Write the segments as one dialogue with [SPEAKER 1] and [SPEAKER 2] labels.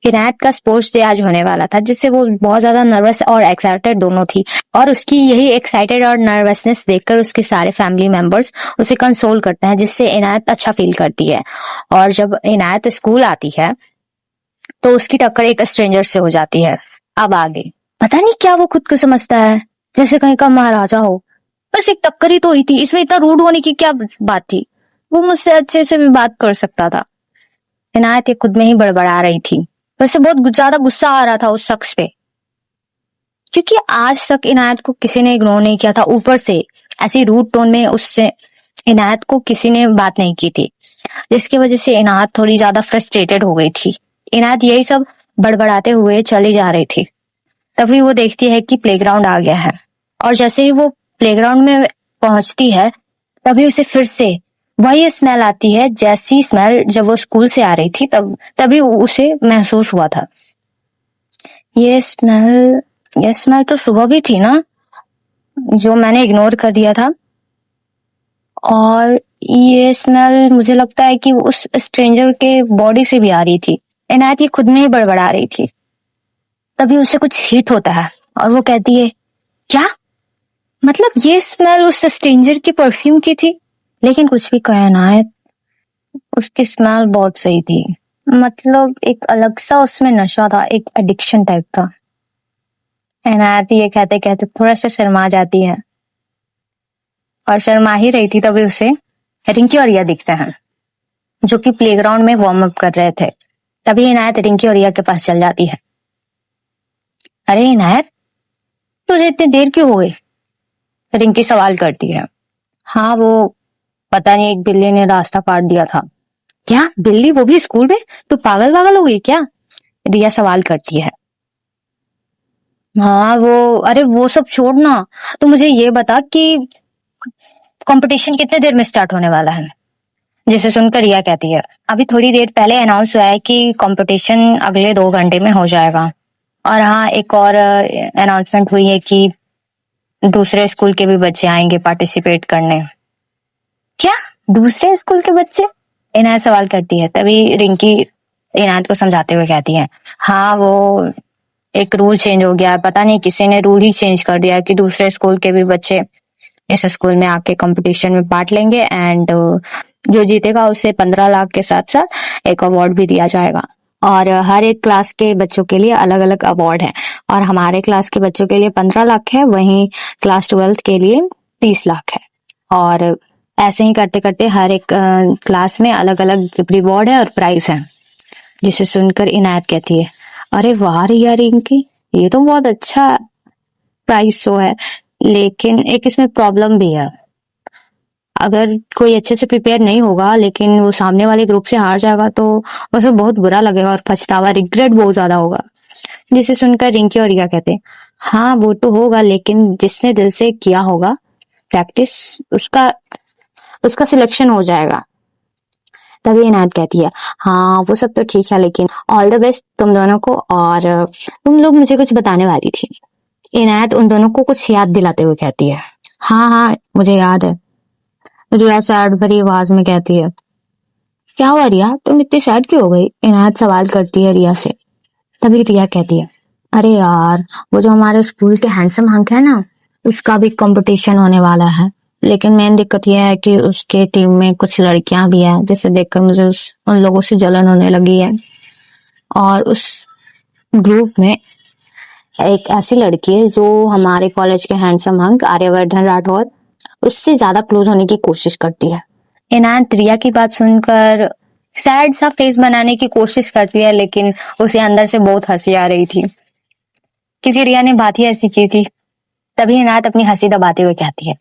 [SPEAKER 1] इनायत का sports day आज होने वाला था, जिससे वो बहुत ज्यादा नर्वस और एक्साइटेड दोनों थी। और उसकी यही एक्साइटेड और नर्वसनेस देखकर उसके सारे फैमिली मेंबर्स उसे कंसोल करते हैं, जिससे इनायत अच्छा फील करती है। और जब इनायत स्कूल आती है तो उसकी टक्कर एक स्ट्रेंजर से हो जाती है। अब आगे पता नहीं क्या वो खुद को समझता है, जैसे कहीं का महाराजा हो। बस एक टक्कर ही तो हुई थी, इसमें इतना रूड होने की क्या बात थी। वो मुझसे अच्छे से भी बात कर सकता था। इनायत ये खुद में ही बड़बड़ा रही थी। वैसे बहुत ज्यादा गुस्सा आ रहा था उस शख्स पे, क्योंकि आज तक इनायत को किसी ने इग्नोर नहीं किया था। ऊपर से ऐसी रूड टोन में उससे इनायत को किसी ने बात नहीं की थी, जिसकी वजह से इनायत थोड़ी ज्यादा फ्रस्ट्रेटेड हो गई थी। इनायत यही सब बड़बड़ाते हुए चली जा रही थी। तभी वो देखती है कि प्लेग्राउंड आ गया है, और जैसे ही वो प्लेग्राउंड में पहुंचती है तभी उसे फिर से वही स्मेल आती है, जैसी स्मेल जब वो स्कूल से आ रही थी तभी उसे महसूस हुआ था। ये स्मेल तो सुबह भी थी ना, जो मैंने इग्नोर कर दिया था। और ये स्मेल मुझे लगता है कि उस स्ट्रेंजर के बॉडी से भी आ रही थी। इनायत ये खुद में ही बड़बड़ा रही थी। तभी उसे कुछ हिट होता है और वो कहती है, क्या मतलब ये स्मेल उस स्ट्रेंजर की परफ्यूम की थी। लेकिन कुछ भी कहे इनायत, उसकी स्मेल बहुत सही थी। मतलब एक अलग सा उसमें नशा था, एक एडिक्शन टाइप का। इनायत ये कहते कहते थोड़ा सा शर्मा जाती है, और शर्मा ही रही थी तभी उसे रिंकी और रिया दिखते हैं, जो कि प्लेग्राउंड में वार्म अप कर रहे थे। तभी इनायत रिंकी और रिया के पास चल जाती है। अरे इनायत, तुझे इतनी देर क्यों हो गई? रिंकी सवाल करती है। हाँ, वो पता नहीं एक बिल्ली ने रास्ता काट दिया था। क्या बिल्ली, वो भी स्कूल में? तू पागल हो गई क्या? रिया सवाल करती है। हाँ अरे वो सब छोड़ना, तू मुझे ये बता कि कंपटीशन कितने देर में स्टार्ट होने वाला है? जिसे सुनकर रिया कहती है, अभी थोड़ी देर पहले अनाउंस हुआ है कि कंपटीशन अगले 2 घंटे में हो जाएगा। और हाँ, एक और अनाउंसमेंट हुई है कि दूसरे स्कूल के भी बच्चे आएंगे पार्टिसिपेट करने। क्या दूसरे स्कूल के बच्चे? इनायत सवाल करती है। तभी रिंकी इनायत को समझाते हुए कहती है, हाँ वो एक रूल चेंज हो गया है। पता नहीं किसी ने रूल ही चेंज कर दिया कि दूसरे स्कूल के भी बच्चे इस स्कूल में आके कंपटीशन में पार्ट लेंगे, एंड जो जीतेगा उसे 15 लाख के साथ साथ एक अवार्ड भी दिया जाएगा। और हर एक क्लास के बच्चों के लिए अलग अलग अवार्ड है, और हमारे क्लास के बच्चों के लिए 15 लाख है, वहीं क्लास 12th के लिए 30 लाख है। और ऐसे ही करते करते हर एक क्लास में अलग अलग रिवॉर्ड है और प्राइस है। जिसे सुनकर इनायत कहती है, अरे वाह रिया रिंकी, ये तो बहुत अच्छा प्राइस शो है, लेकिन एक इसमें प्रॉब्लम भी है। अगर कोई अच्छे से प्रिपेयर नहीं होगा लेकिन वो सामने वाले ग्रुप से हार जाएगा तो उसे बहुत बुरा लगेगा और पछतावा, रिग्रेट बहुत ज्यादा होगा। जिसे सुनकर रिंकी और रिया कहते, हाँ वो तो होगा, लेकिन जिसने दिल से किया होगा प्रैक्टिस, उसका सिलेक्शन हो जाएगा। तभी इनायत कहती है, हाँ वो सब तो ठीक है, लेकिन ऑल द बेस्ट तुम दोनों को। और तुम लोग मुझे कुछ बताने वाली थी। इनायत उन दोनों को कुछ याद दिलाते हुए कहती है, हाँ हाँ मुझे याद है। रिया सैड भरी आवाज में कहती है, क्या हुआ रिया, तुम इतनी सैड क्यों हो गई? इनायत सवाल करती है रिया से। तभी रिया कहती है, अरे यार वो जो हमारे स्कूल के हैंडसम हंक है ना, उसका भी कंपटीशन होने वाला है। लेकिन मेन दिक्कत यह है कि उसके टीम में कुछ लड़कियां भी हैं, जिसे देखकर मुझे उन लोगों से जलन होने लगी है। और उस ग्रुप में एक ऐसी लड़की है जो हमारे कॉलेज के हैंडसम हंक आर्यवर्धन राठौर, उससे ज्यादा क्लोज होने की कोशिश करती है। इनायत रिया की बात सुनकर सैड सा फेस बनाने की कोशिश करती है, लेकिन उसे अंदर से बहुत हंसी आ रही थी, क्योंकि रिया ने बात ही ऐसी की थी। तभी इनायत अपनी हंसी दबाते हुए कहती है,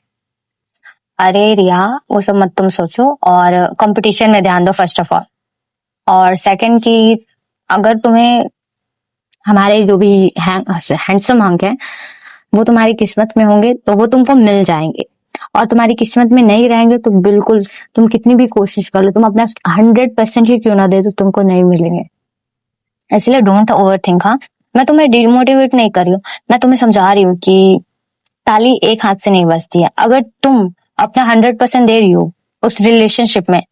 [SPEAKER 1] अरे रिया वो सब मत तुम सोचो, और कंपटीशन में ध्यान दो फर्स्ट ऑफ ऑल। और सेकंड की, अगर तुम्हें हमारे जो भी हैंडसम हंक है वो तुम्हारी किस्मत में होंगे तो वो तुमको मिल जाएंगे, और तुम्हारी किस्मत में नहीं रहेंगे तो बिल्कुल तुम कितनी भी कोशिश कर लो, तुम अपना 100% ही क्यों ना दे, तो तुमको नहीं मिलेंगे। इसलिए डोंट ओवर थिंक। हाँ, मैं तुम्हें डिमोटिवेट नहीं कर रही हूँ, मैं तुम्हें समझा रही हूँ कि ताली एक हाथ से नहीं बजती है। अगर तुम अपना 100% दे रही हो उस रिलेशनशिप में,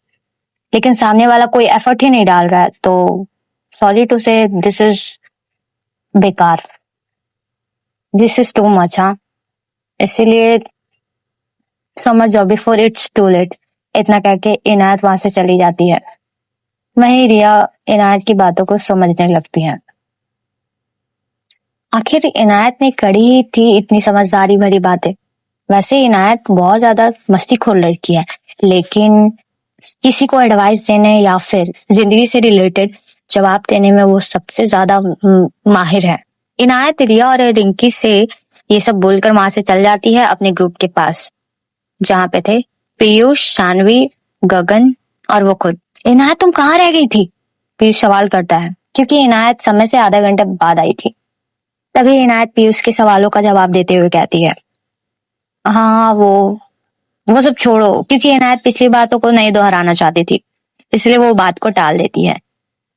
[SPEAKER 1] लेकिन सामने वाला कोई एफर्ट ही नहीं डाल रहा है, तो सॉरी टू से दिस इज बेकार, दिस इज टू मच। हाँ, इसीलिए समझ जाओ बिफोर इट्स टू लेट। इतना कह के इनायत वहां से चली जाती है। वहीं रिया इनायत की बातों को समझने लगती है। आखिर इनायत ने करी ही थी इतनी समझदारी भरी बातें। वैसे इनायत बहुत ज्यादा मस्तीखोर लड़की है, लेकिन किसी को एडवाइस देने या फिर जिंदगी से रिलेटेड जवाब देने में वो सबसे ज्यादा माहिर है। इनायत रिया और रिंकी से ये सब बोलकर वहां से चल जाती है अपने ग्रुप के पास, जहाँ पे थे पीयूष, शानवी, गगन और वो खुद। इनायत तुम कहाँ रह गई थी? पीयूष सवाल करता है, क्योंकि इनायत समय से आधा घंटे बाद आई थी। तभी इनायत पीयूष के सवालों का जवाब देते हुए कहती है, हाँ वो सब छोड़ो, क्योंकि इनायत पिछली बातों को नहीं दोहराना चाहती थी, इसलिए वो बात को टाल देती है।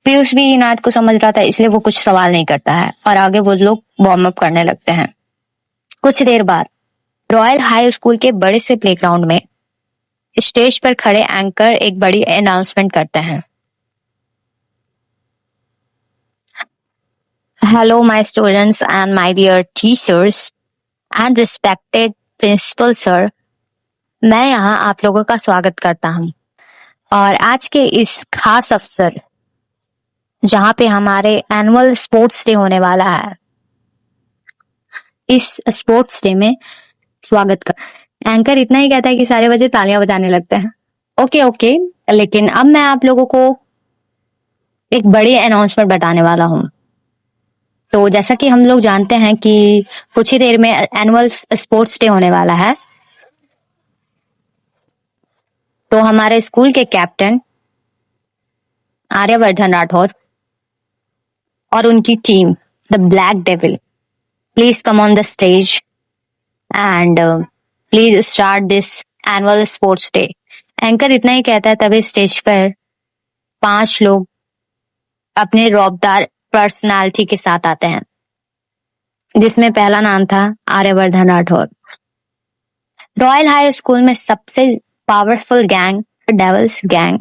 [SPEAKER 1] पीयूष भी इनायत को समझ रहा था, इसलिए वो कुछ सवाल नहीं करता है और आगे वो लोग वार्म अप करने लगते हैं। कुछ देर बाद रॉयल हाई स्कूल के बड़े से प्लेग्राउंड में स्टेज पर खड़े एंकर एक बड़ी अनाउंसमेंट करते हैं। Hello my students and my dear teachers and respected principal sir, मैं यहाँ आप लोगों का स्वागत करता हूँ। और आज के इस खास अवसर जहाँ पे हमारे एनुअल स्पोर्ट्स डे होने वाला है, इस स्पोर्ट्स डे में स्वागत कर। एंकर इतना ही कहता है कि सारे बच्चे तालियां बजाने लगते हैं। ओके ओके, लेकिन अब मैं आप लोगों को एक बड़ी अनाउंसमेंट बताने वाला हूँ। तो जैसा कि हम लोग जानते हैं कि कुछ ही देर में एनुअल स्पोर्ट्स डे होने वाला है, तो हमारे स्कूल के कैप्टन आर्यवर्धन राठौर और उनकी team the black devil, please come on the stage and please start this annual sports day. Anchor इतना ही कहता है, तभी स्टेज पर 5 लोग अपने रौबदार पर्सनालिटी के साथ आते हैं, जिसमें पहला नाम था Aryavardhan Rathore. Royal high school में सबसे पावरफुल गैंग डेविल्स गैंग,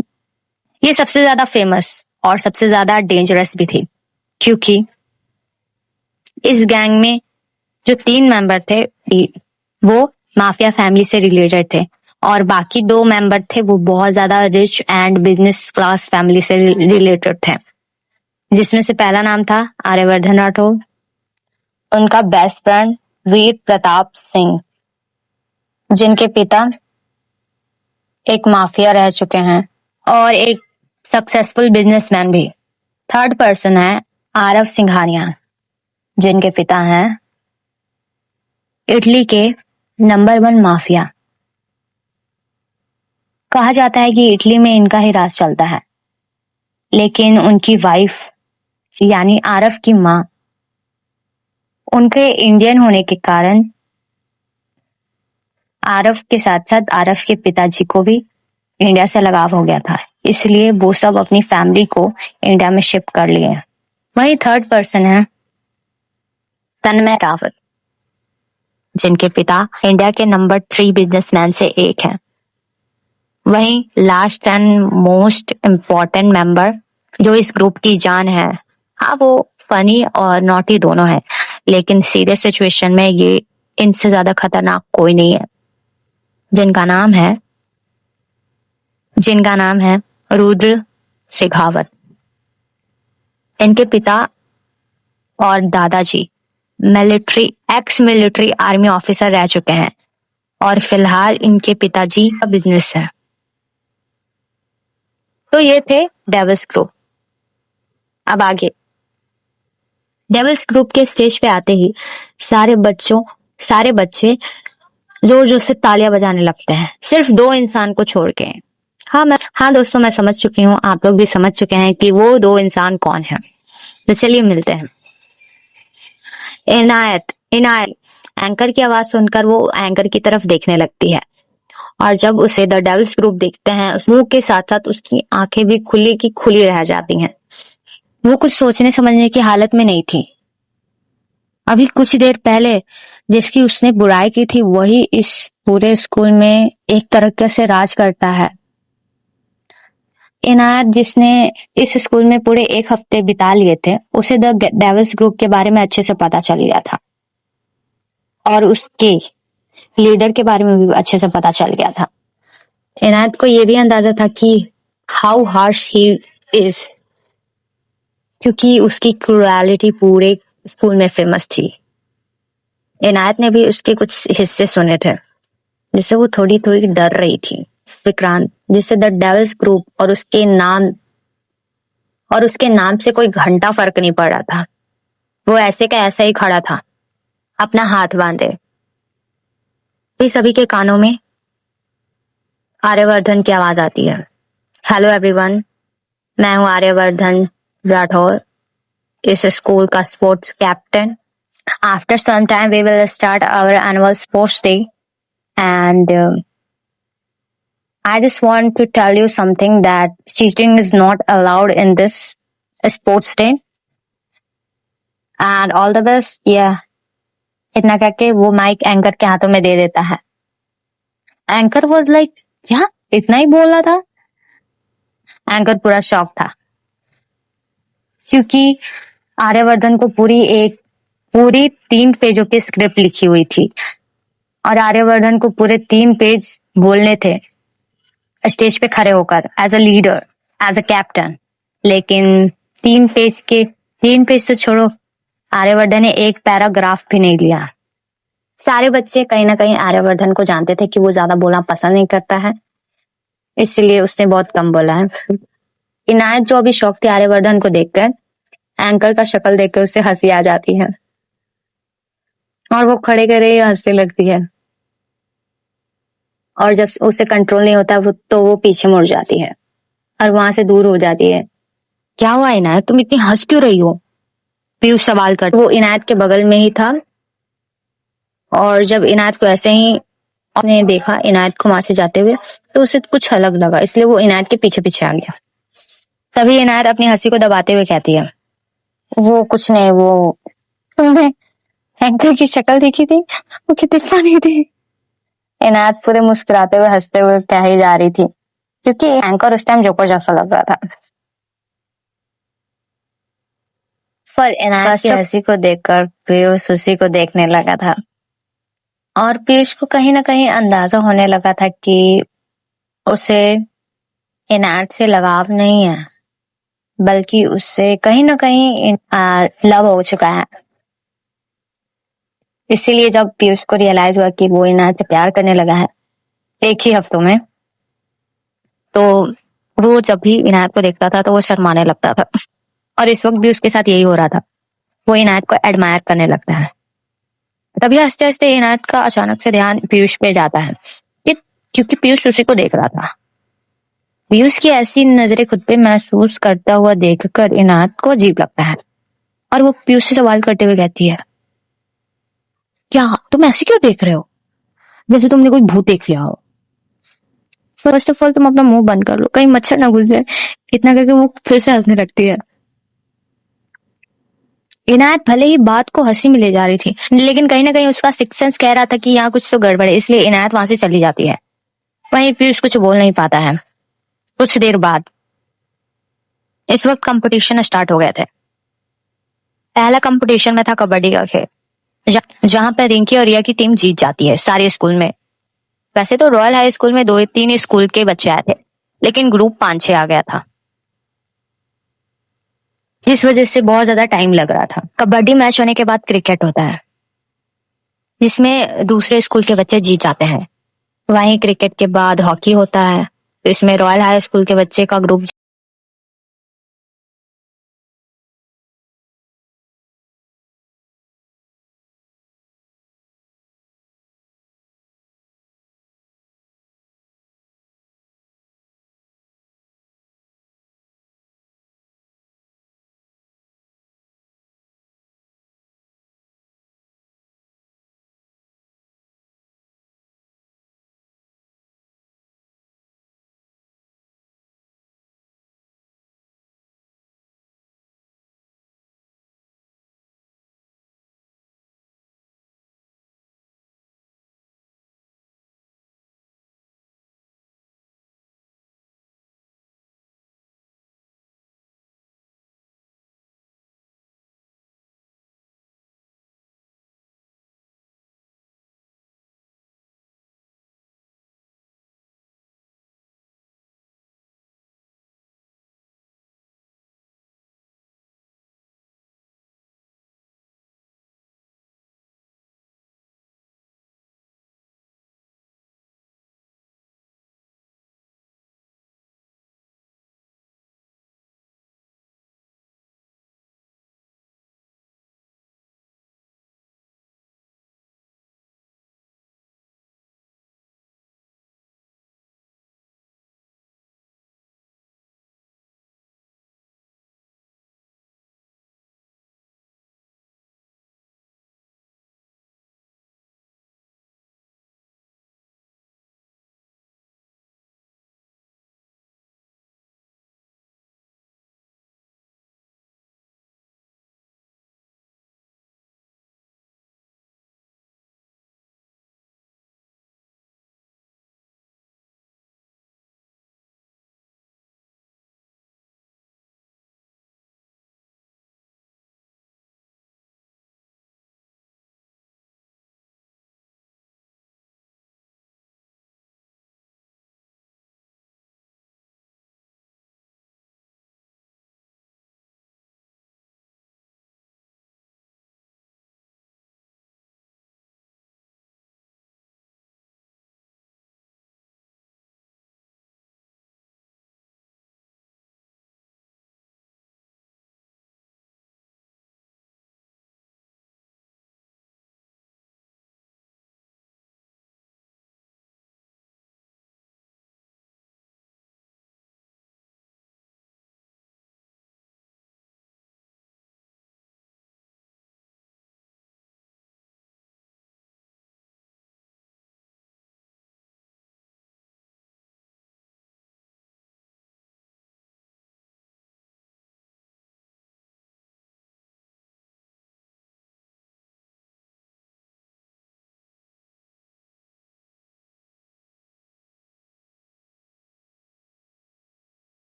[SPEAKER 1] ये सबसे ज्यादा फेमस और सबसे ज्यादा डेंजरस भी थी, क्योंकि इस गैंग में जो 3 मेंबर थे वो माफिया फैमिली से रिलेटेड थे और बाकी 2 मेंबर थे वो बहुत ज्यादा rich and business class family से रिलेटेड थे, जिसमें से पहला नाम था आर्यवर्धन राठौर, उनका बेस्ट फ्रेंड वीर प्रताप सिंह, जिनके पिता एक माफिया रह चुके हैं और एक सक्सेसफुल बिजनेसमैन भी। थर्ड पर्सन है आरव सिंघानिया, जिनके पिता हैं इटली के नंबर 1 माफिया। कहा जाता है कि इटली में इनका ही राज चलता है, लेकिन उनकी वाइफ यानी आरव की माँ, उनके इंडियन होने के कारण आरव के साथ साथ आरव के पिताजी को भी इंडिया से लगाव हो गया था, इसलिए वो सब अपनी फैमिली को इंडिया में शिफ्ट कर लिए। वही थर्ड पर्सन है तन्मय रावत, जिनके पिता इंडिया के नंबर 3 बिजनेसमैन से एक हैं। वहीं last and most important member जो इस ग्रुप की जान है, हाँ वो फनी और नॉटी दोनों है, लेकिन सीरियस सिचुएशन में ये इनसे ज्यादा खतरनाक कोई नहीं है, जिनका नाम है रुद्र शेखावत। इनके पिता और दादाजी एक्स मिलिट्री आर्मी ऑफिसर रह चुके हैं और फिलहाल इनके पिताजी का बिजनेस है। तो ये थे डेविल्स ग्रुप। अब आगे डेविल्स ग्रुप के स्टेज पे आते ही सारे बच्चे जोर जोर से तालियां बजाने लगते हैं, सिर्फ 2 इंसान को छोड़ के। हाँ दोस्तों, मैं समझ चुकी हूँ, आप लोग भी समझ चुके हैं कि वो 2 इंसान कौन है। तो चलिए मिलते हैं। इनायत एंकर की आवाज सुनकर वो एंकर की तरफ देखने लगती है, और जब उसे द डेविल्स ग्रुप देखते हैं, उस मुंह के साथ साथ उसकी आंखें भी खुली की खुली रह जाती हैं। वो कुछ सोचने समझने की हालत में नहीं थी। अभी कुछ देर पहले जिसकी उसने बुराई की थी, वही इस पूरे स्कूल में एक तरीके से राज करता है। इनायत जिसने इस स्कूल में पूरे 1 हफ्ते बिता लिए थे, उसे द डेविल्स ग्रुप के बारे में अच्छे से पता चल गया था और उसके लीडर के बारे में भी अच्छे से पता चल गया था। इनायत को यह भी अंदाजा था कि हाउ हार्श ही इज, क्योंकि उसकी क्रूएलिटी पूरे स्कूल में फेमस थी। इनायत ने भी उसके कुछ हिस्से सुने थे जिससे वो थोड़ी थोड़ी डर रही थी। विक्रांत, जिससे द डेविल्स ग्रुप और उसके नाम से कोई घंटा फर्क नहीं पड़ रहा था, वो ऐसे का ऐसा ही खड़ा था, अपना हाथ बांधे। फिर सभी के कानों में आर्यवर्धन की आवाज आती है। हेलो एवरीवन, मैं हूँ आर्यवर्धन राठौर, इस स्कूल का sports captain. After some time we will start our annual sports day and I just want to tell you something that cheating is not allowed in this sports day and all the best. Yeah, इतना कह के वो mic anchor के हाथों में दे देता है। Anchor was like, क्या इतना ही बोलना था? एंकर पूरा शॉक था क्योंकि आर्यवर्धन को पूरी 3 पेजों की स्क्रिप्ट लिखी हुई थी और आर्यवर्धन को पूरे 3 पेज बोलने थे स्टेज पे खड़े होकर as a leader, as a captain. लेकिन 3 पेज तो छोड़ो, आर्यवर्धन ने 1 पैराग्राफ भी नहीं लिया। सारे बच्चे कहीं ना कहीं आर्यवर्धन को जानते थे कि वो ज्यादा बोलना पसंद नहीं करता है, इसलिए उसने बहुत कम बोला है। इनायत जो अभी शौक थी आर्यवर्धन को देखकर, एंकर का शक्ल देखकर उसे हंसी आ जाती है और वो खड़े खड़े ही हंसने लगती है और जब उसे कंट्रोल नहीं होता तो वो पीछे मुड़ जाती है और वहां से दूर हो जाती है। क्या हुआ इनायत, तुम इतनी हंस क्यों रही हो? पीयूष सवाल कर। वो इनायत के बगल में ही था और जब इनायत को ऐसे ही उसने देखा इनायत को वहां से जाते हुए तो उसे कुछ अलग लगा, इसलिए वो इनायत के पीछे पीछे आ गया। तभी इनायत अपनी हंसी को दबाते हुए कहती है, वो कुछ नहीं, वो तुमने एंकर की शक्ल देखी थी, वो कितनी फनी थी। इनायत पूरे मुस्कुराते हुए हंसते हुए कह ही जा रही थी क्योंकि एंकर उस टाइम जोकर जैसा लग रहा था। पर इनायत की हंसी को देखकर पीयूष उसी को देखने लगा था और पीयूष को कहीं ना कहीं अंदाजा होने लगा था कि उसे इनायत से लगाव नहीं है, बल्कि उससे कहीं ना कहीं लव हो चुका है। इसीलिए जब पीयूष को रियलाइज हुआ कि वो इनायत से प्यार करने लगा है 1 ही हफ्तों में, तो वो जब भी इनायत को देखता था तो वो शर्माने लगता था और इस वक्त भी उसके साथ यही हो रहा था, वो इनायत को एडमायर करने लगता है। तभी हंसते हंसते इनायत का अचानक से ध्यान पीयूष पे जाता है क्योंकि पीयूष उसी को देख रहा था। पीयूष की ऐसी नजरें खुद पे महसूस करता हुआ देखकर इनायत को अजीब लगता है और वो पीयूष से सवाल करते हुए कहती है, क्या तुम ऐसे क्यों देख रहे हो, जैसे तुमने कोई भूत देख लिया हो? फर्स्ट ऑफ ऑल तुम अपना मुंह बंद कर लो, कहीं मच्छर ना घुस जाए। इतना करके वो फिर से हंसने लगती है। इनायत भले ही बात को हंसी में ले जा रही थी, लेकिन कहीं ना कहीं उसका सिक्स सेंस कह रहा था कि यहाँ कुछ तो गड़बड़ है, इसलिए इनायत वहां से चली जाती है। वहीं पीयूष कुछ बोल नहीं पाता है। कुछ देर बाद इस वक्त कंपटीशन स्टार्ट हो गए थे। पहला कंपटीशन में था कबड्डी का खेल, जहां पर रिंकी और रिया की टीम जीत जाती है सारे स्कूल में। वैसे तो रॉयल हाई स्कूल में 2-3 स्कूल के बच्चे आए थे, लेकिन ग्रुप 5-6 आ गया था, जिस वजह से बहुत ज्यादा टाइम लग रहा था। कबड्डी मैच होने के बाद क्रिकेट होता है, जिसमें दूसरे स्कूल के बच्चे जीत जाते हैं। वहीं क्रिकेट के बाद हॉकी होता है, इसमें रॉयल हाई स्कूल के बच्चे का ग्रुप